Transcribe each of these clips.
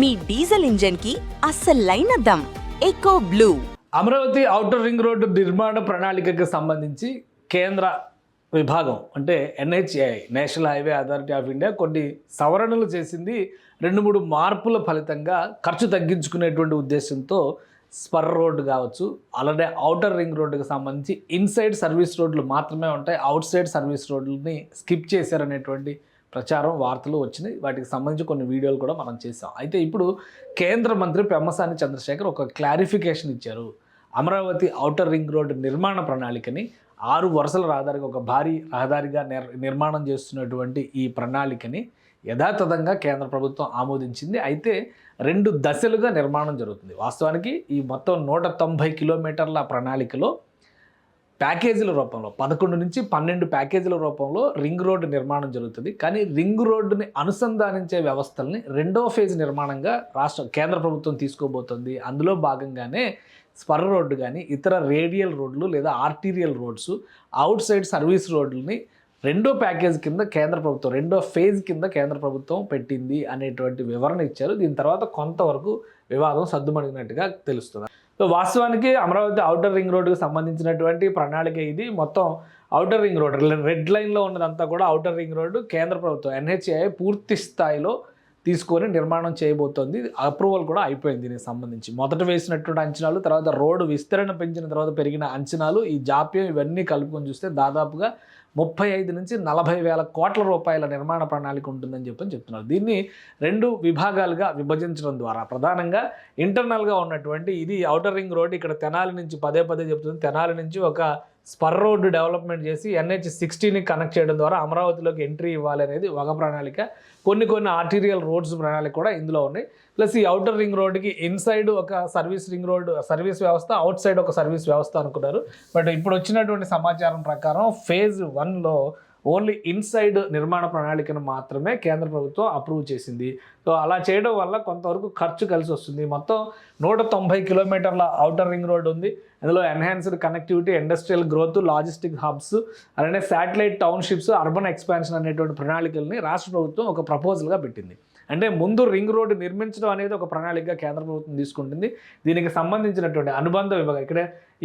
మీ diesel engine కి అస్సలైన దమ్ eco blue. Amaravati outer ring road నిర్మాణ ప్రణాళికకు సంబంధించి కేంద్ర విభాగం అంటే NHAI national highway authority of India కొన్ని సవరణలు చేసింది. 2-3 మార్పుల ఫలితంగా ఖర్చు తగ్గించుకునేటువంటి ఉద్దేశంతో స్పర్ రోడ్డు కావచ్చు, అలానే ఔటర్ రింగ్ రోడ్డుకి సంబంధించి ఇన్సైడ్ సర్వీస్ రోడ్లు మాత్రమే ఉంటాయి, అవుట్ సైడ్ సర్వీస్ రోడ్లని స్కిప్ చేశారనేటువంటి ప్రచారం వార్తలు వచ్చినాయి. వాటికి సంబంధించి కొన్ని వీడియోలు కూడా మనం చేసాం. అయితే ఇప్పుడు కేంద్ర మంత్రి పెమ్మసాని చంద్రశేఖర్ ఒక క్లారిఫికేషన్ ఇచ్చారు. అమరావతి ఔటర్ రింగ్ రోడ్డు నిర్మాణ ప్రణాళికని 6 వరుసల రహదారికి ఒక భారీ రహదారిగా నిర్మాణం చేస్తున్నటువంటి ఈ ప్రణాళికని యథాతథంగా కేంద్ర ప్రభుత్వం ఆమోదించింది. అయితే 2 దశలుగా నిర్మాణం జరుగుతుంది. వాస్తవానికి ఈ మొత్తం 190 కిలోమీటర్ల ప్రణాళికలో ప్యాకేజీల రూపంలో 11 నుంచి 12 ప్యాకేజీల రూపంలో రింగ్ రోడ్డు నిర్మాణం జరుగుతుంది. కానీ రింగ్ రోడ్డుని అనుసంధానించే వ్యవస్థల్ని 2వ ఫేజ్ నిర్మాణంగా కేంద్ర ప్రభుత్వం తీసుకోబోతుంది. అందులో భాగంగానే స్పర్ రోడ్డు కానీ ఇతర రేడియల్ రోడ్లు లేదా arterial roads, outside service రోడ్లని 2వ ప్యాకేజ్ కింద కేంద్ర ప్రభుత్వం 2వ ఫేజ్ కింద కేంద్ర ప్రభుత్వం పెట్టింది అనేటువంటి వివరణ ఇచ్చారు. దీని తర్వాత కొంతవరకు వివాదం సద్దుమణిగినట్టుగా తెలుస్తుంది. సో వాస్తవానికి అమరావతి ఔటర్ రింగ్ రోడ్డుకి సంబంధించినటువంటి ప్రణాళిక ఇది. మొత్తం ఔటర్ రింగ్ రోడ్ రెడ్ లైన్లో ఉన్నదంతా కూడా ఔటర్ రింగ్ రోడ్డు కేంద్ర ప్రభుత్వం ఎన్హెచ్ఏఐ పూర్తి స్థాయిలో తీసుకొని నిర్మాణం చేయబోతోంది. అప్రూవల్ కూడా అయిపోయింది. దీనికి సంబంధించి మొదట వేసినటువంటి అంచనాలు, తర్వాత రోడ్డు విస్తరణ పెంచిన తర్వాత పెరిగిన అంచనాలు, ఈ జాప్యం ఇవన్నీ కలుపుకొని చూస్తే దాదాపుగా 35 నుంచి 40 వేల కోట్ల రూపాయల నిర్మాణ ప్రణాళిక ఉంటుందని చెప్తున్నారు. దీన్ని 2 విభాగాలుగా విభజించడం ద్వారా ప్రధానంగా ఇంటర్నల్గా ఉన్నటువంటి ఇది ఔటర్ రింగ్ రోడ్ ఇక్కడ తెనాలి నుంచి పదే చెప్తుంది, తెనాలి నుంచి ఒక స్పర్ రోడ్డు డెవలప్మెంట్ చేసి NH60ని కనెక్ట్ చేయడం ద్వారా అమరావతిలోకి ఎంట్రీ ఇవ్వాలి అనేది ఒక ప్రణాళిక. కొన్ని ఆర్టీరియల్ రోడ్స్ ప్రణాళిక కూడా ఇందులో ఉన్నాయి. ప్లస్ ఈ ఔటర్ రింగ్ రోడ్డుకి ఇన్సైడ్ ఒక సర్వీస్ రింగ్ రోడ్డు సర్వీస్ వ్యవస్థ, అవుట్ సైడ్ ఒక సర్వీస్ వ్యవస్థ అనుకున్నారు. బట్ ఇప్పుడు వచ్చినటువంటి సమాచారం ప్రకారం ఫేజ్ 1లో ఓన్లీ ఇన్సైడ్ నిర్మాణ ప్రణాళికను మాత్రమే కేంద్ర ప్రభుత్వం అప్రూవ్ చేసింది. సో అలా చేయడం వల్ల కొంతవరకు ఖర్చు కలిసి వస్తుంది. మొత్తం 190 కిలోమీటర్ల ఔటర్ రింగ్ రోడ్ ఉంది. అందులో enhanced connectivity, industrial growth, logistic hubs, అలానే శాటిలైట్ టౌన్షిప్స్, అర్బన్ ఎక్స్పాన్షన్ అనేటువంటి ప్రణాళికల్ని రాష్ట్ర ప్రభుత్వం ఒక ప్రపోజల్గా పెట్టింది. అంటే ముందు రింగ్ రోడ్డు నిర్మించడం అనేది ఒక ప్రణాళికగా కేంద్ర ప్రభుత్వం తీసుకుంటుంది. దీనికి సంబంధించినటువంటి అనుబంధ విభాగం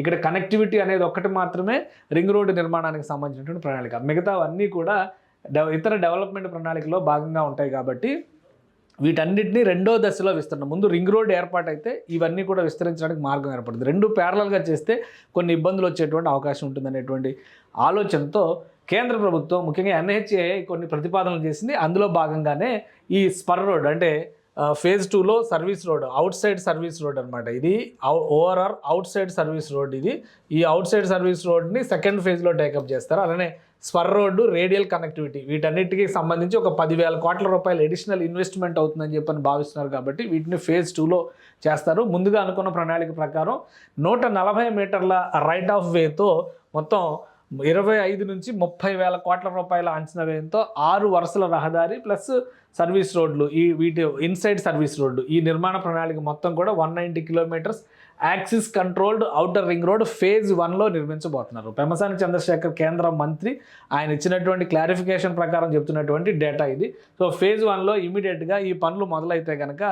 ఇక్కడ కనెక్టివిటీ అనేది ఒక్కటి మాత్రమే రింగ్ రోడ్డు నిర్మాణానికి సంబంధించినటువంటి ప్రణాళిక. మిగతావన్నీ కూడా ఇతర డెవలప్మెంట్ ప్రణాళికలో భాగంగా ఉంటాయి. కాబట్టి వీటన్నిటిని 2వ దశలో విస్తరణ, ముందు రింగ్ రోడ్ ఏర్పాటైతే ఇవన్నీ కూడా విస్తరించడానికి మార్గం ఏర్పడుతుంది. 2 ప్యారలల్గా చేస్తే కొన్ని ఇబ్బందులు వచ్చేటువంటి అవకాశం ఉంటుంది అనేటువంటి ఆలోచనతో కేంద్ర ప్రభుత్వం ముఖ్యంగా ఎన్హెచ్ఏఐ కొన్ని ప్రతిపాదనలు చేసింది. అందులో భాగంగానే ఈ స్పర్ రోడ్ అంటే ఫేజ్ 2లో service road, out side service road అనమాట. ఇది ORR out side service road. ఈ అవుట్ సైడ్ సర్వీస్ రోడ్ని 2nd ఫేజ్లో టేకప్ చేస్తారు. అలానే స్పర్ రోడ్డు, రేడియల్ కనెక్టివిటీ వీటన్నిటికీ సంబంధించి ఒక 10,000 కోట్ల రూపాయలు అడిషనల్ ఇన్వెస్ట్మెంట్ అవుతుందని చెప్పని భావిస్తున్నారు. కాబట్టి వీటిని ఫేజ్ 2లో చేస్తారు. ముందుగా అనుకున్న ప్రణాళిక ప్రకారం 140 మీటర్ల రైట్ ఆఫ్ వేతో మొత్తం 25 నుంచి 30 వేల కోట్ల రూపాయల అంచనా వ్యయంతో 6 వరుసల రహదారి ప్లస్ సర్వీస్ రోడ్లు, వీటి ఇన్సైడ్ సర్వీస్ రోడ్డు, ఈ నిర్మాణ ప్రణాళిక మొత్తం కూడా 190 kilometres access controlled outer ring road phase 1లో నిర్మించబోతున్నారు. పెమ్మసాని చంద్రశేఖర్ కేంద్ర మంత్రి ఆయన ఇచ్చినటువంటి క్లారిఫికేషన్ ప్రకారం చెప్తున్నటువంటి డేటా ఇది. సో ఫేజ్ 1లో ఇమీడియట్గా ఈ పనులు మొదలైతే కనుక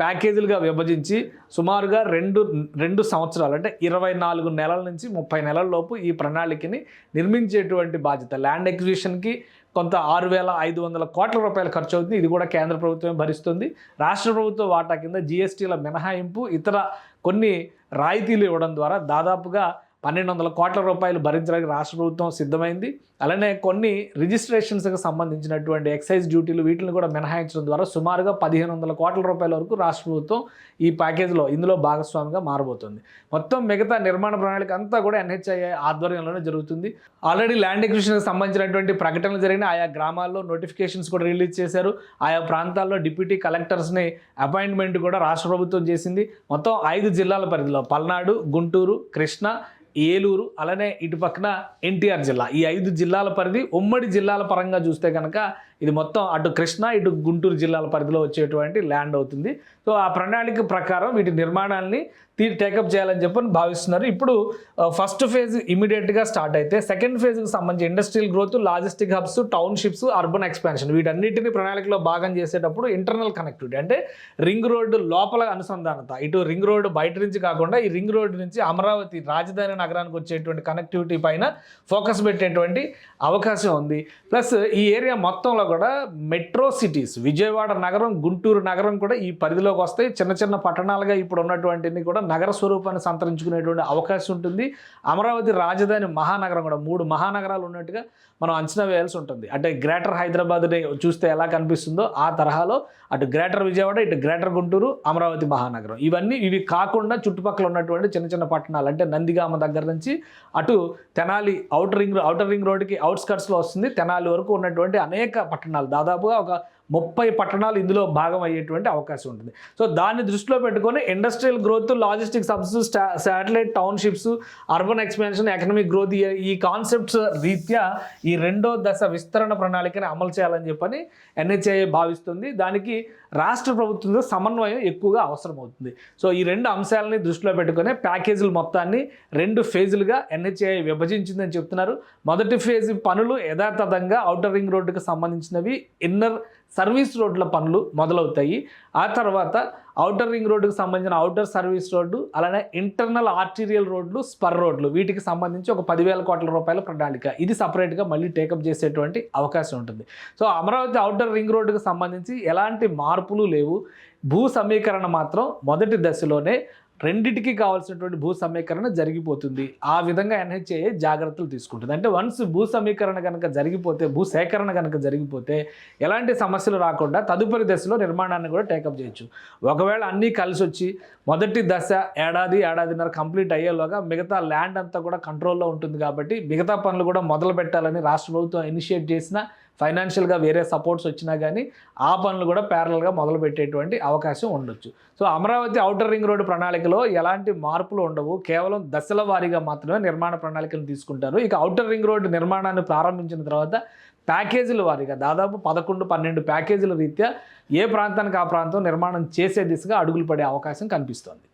ప్యాకేజీలుగా విభజించి సుమారుగా 2 సంవత్సరాలు అంటే 24 నెలల నుంచి 30 నెలల లోపు ఈ ప్రణాళికని నిర్మించేటువంటి బాధ్యత. ల్యాండ్ ఎక్విజిషన్కి కొంత 6,500 కోట్ల రూపాయలు ఖర్చు అవుతుంది. ఇది కూడా కేంద్ర ప్రభుత్వమే భరిస్తుంది. రాష్ట్ర ప్రభుత్వ వాటా కింద GSTల మినహాయింపు, ఇతర కొన్ని రాయితీలు ఇవ్వడం ద్వారా దాదాపుగా 1,200 కోట్ల రూపాయలు భరించడానికి రాష్ట్ర ప్రభుత్వం సిద్ధమైంది. అలానే కొన్ని రిజిస్ట్రేషన్స్కి సంబంధించినటువంటి ఎక్సైజ్ డ్యూటీలు వీటిని కూడా మినహాయించడం ద్వారా సుమారుగా 1,500 కోట్ల రూపాయల వరకు రాష్ట్ర ప్రభుత్వం ఈ ప్యాకేజ్లో ఇందులో భాగస్వామిగా మారబోతుంది. మొత్తం మిగతా నిర్మాణ ప్రణాళిక అంతా కూడా ఎన్హెచ్ఐఐ ఆధ్వర్యంలోనే జరుగుతుంది. ఆల్రెడీ ల్యాండ్ ఎక్విజిషన్కి సంబంధించినటువంటి ప్రకటనలు జరిగిన ఆయా గ్రామాల్లో నోటిఫికేషన్స్ కూడా రిలీజ్ చేశారు. ఆయా ప్రాంతాల్లో డిప్యూటీ కలెక్టర్స్ని అపాయింట్మెంట్ కూడా రాష్ట్ర ప్రభుత్వం చేసింది. మొత్తం 5 జిల్లాల పరిధిలో పల్నాడు, గుంటూరు, కృష్ణా, ఏలూరు, అలానే ఇటు పక్కన NTR జిల్లా, ఈ 5 జిల్లాల పరిధి. ఉమ్మడి జిల్లాల పరంగా చూస్తే కనుక ఇది మొత్తం అటు కృష్ణా ఇటు గుంటూరు జిల్లాల పరిధిలో వచ్చేటువంటి ల్యాండ్ అవుతుంది. సో ఆ ప్రణాళిక ప్రకారం వీటి నిర్మాణాన్ని టేకప్ చేయాలని చెప్పని భావిస్తున్నారు. ఇప్పుడు ఫస్ట్ ఫేజ్ ఇమీడియట్గా స్టార్ట్ అయితే సెకండ్ ఫేజ్కి సంబంధించి industrial growth, logistic hubs, townships, urban expansion వీటన్నిటిని ప్రణాళికలో భాగం చేసేటప్పుడు ఇంటర్నల్ కనెక్టివిటీ అంటే రింగ్ రోడ్డు లోపల అనుసంధానత, ఇటు రింగ్ రోడ్డు బయట నుంచి కాకుండా ఈ రింగ్ రోడ్డు నుంచి అమరావతి రాజధాని నగరానికి వచ్చేటువంటి కనెక్టివిటీ పైన ఫోకస్ పెట్టేటువంటి అవకాశం ఉంది. ప్లస్ ఈ ఏరియా మొత్తంలో కూడా మెట్రో సిటీస్ విజయవాడ నగరం, గుంటూరు నగరం కూడా ఈ పరిధిలోకి వస్తాయి. చిన్న చిన్న పట్టణాలుగా ఇప్పుడు ఉన్నటువంటివి కూడా నగర స్వరూపాన్ని సంతరించుకునేటువంటి అవకాశం ఉంటుంది. అమరావతి రాజధాని మహానగరం కూడా 3 మహానగరాలు ఉన్నట్టుగా మనం అంచనా వేయాల్సి ఉంటుంది. అంటే గ్రేటర్ హైదరాబాద్ని చూస్తే ఎలా కనిపిస్తుందో ఆ తరహాలో అటు గ్రేటర్ విజయవాడ, ఇటు గ్రేటర్ గుంటూరు, అమరావతి మహానగరం ఇవి కాకుండా చుట్టుపక్కల ఉన్నటువంటి చిన్న చిన్న పట్టణాలు అంటే నందిగామ దగ్గర నుంచి అటు తెనాలి ఔటర్ రింగ్ రోడ్డుకి అవుట్స్కట్స్లో వస్తుంది. తెనాలి వరకు ఉన్నటువంటి అనేక పట్టణాలు దాదాపుగా ఒక 30 పట్టణాలు ఇందులో భాగం అయ్యేటువంటి అవకాశం ఉంటుంది. సో దాన్ని దృష్టిలో పెట్టుకొని industrial growth, logistics hubs, satellite townships, urban expansion, economic growth ఈ కాన్సెప్ట్స్ రీత్యా ఈ రెండో దశ విస్తరణ ప్రణాళికని అమలు చేయాలని చెప్పని ఎన్హెచ్ఐ భావిస్తుంది. దానికి రాష్ట్ర ప్రభుత్వంతో సమన్వయం ఎక్కువగా అవసరమవుతుంది. సో ఈ 2 అంశాలని దృష్టిలో పెట్టుకునే ప్యాకేజీల మొత్తాన్ని 2 ఫేజులుగా ఎన్హెచ్ఐ విభజించిందని చెప్తున్నారు. మొదటి ఫేజ్ పనులు యథాతథంగా ఔటర్ రింగ్ రోడ్డుకు సంబంధించినవి, ఇన్నర్ సర్వీస్ రోడ్ల పనులు మొదలవుతాయి. ఆ తర్వాత ఔటర్ రింగ్ రోడ్డుకు సంబంధించిన ఔటర్ సర్వీస్ రోడ్డు, అలానే ఇంటర్నల్ ఆర్టీరియల్ రోడ్లు, స్పర్ రోడ్లు వీటికి సంబంధించి ఒక 10,000 కోట్ల రూపాయల ప్రణాళిక ఇది సపరేట్గా మళ్ళీ టేకప్ చేసేటువంటి అవకాశం ఉంటుంది. సో అమరావతి ఔటర్ రింగ్ రోడ్డుకు సంబంధించి ఎలాంటి మార్పులు లేవు. భూ సమీకరణ మాత్రం మొదటి దశలోనే రెండిటికి కావాల్సినటువంటి భూ సమీకరణ జరిగిపోతుంది. ఆ విధంగా ఎన్హెచ్ఏ జాగ్రత్తలు తీసుకుంటుంది. అంటే వన్స్ భూ సమీకరణ కనుక జరిగిపోతే, భూ సేకరణ కనుక జరిగిపోతే ఎలాంటి సమస్యలు రాకుండా తదుపరి దశలో నిర్మాణాన్ని కూడా టేకప్ చేయొచ్చు. ఒకవేళ అన్నీ కలిసి వచ్చి మొదటి దశ ఏడాదిన్నర కంప్లీట్ అయ్యేలోగా మిగతా ల్యాండ్ అంతా కూడా కంట్రోల్లో ఉంటుంది. కాబట్టి మిగతా పనులు కూడా మొదలు పెట్టాలని రాష్ట్ర ప్రభుత్వం ఇనిషియేట్ చేసిన ఫైనాన్షియల్గా వేరే సపోర్ట్స్ వచ్చినా కానీ ఆ పనులు కూడా ప్యారలల్గా మొదలు పెట్టేటువంటి అవకాశం ఉండొచ్చు. So Amaravati outer ring road ప్రణాళికలో ఎలాంటి మార్పులు ఉండవు. కేవలం దశల వారీగా మాత్రమే నిర్మాణ ప్రణాళికలు తీసుకుంటారు. ఇక ఔటర్ రింగ్ రోడ్డు నిర్మాణాన్ని ప్రారంభించిన తర్వాత ప్యాకేజీల వారీగా దాదాపు 11-12 ప్యాకేజీల రీత్యా ఏ ప్రాంతానికి ఆ ప్రాంతం నిర్మాణం చేసే దిశగా అడుగులు పడే అవకాశం కనిపిస్తోంది.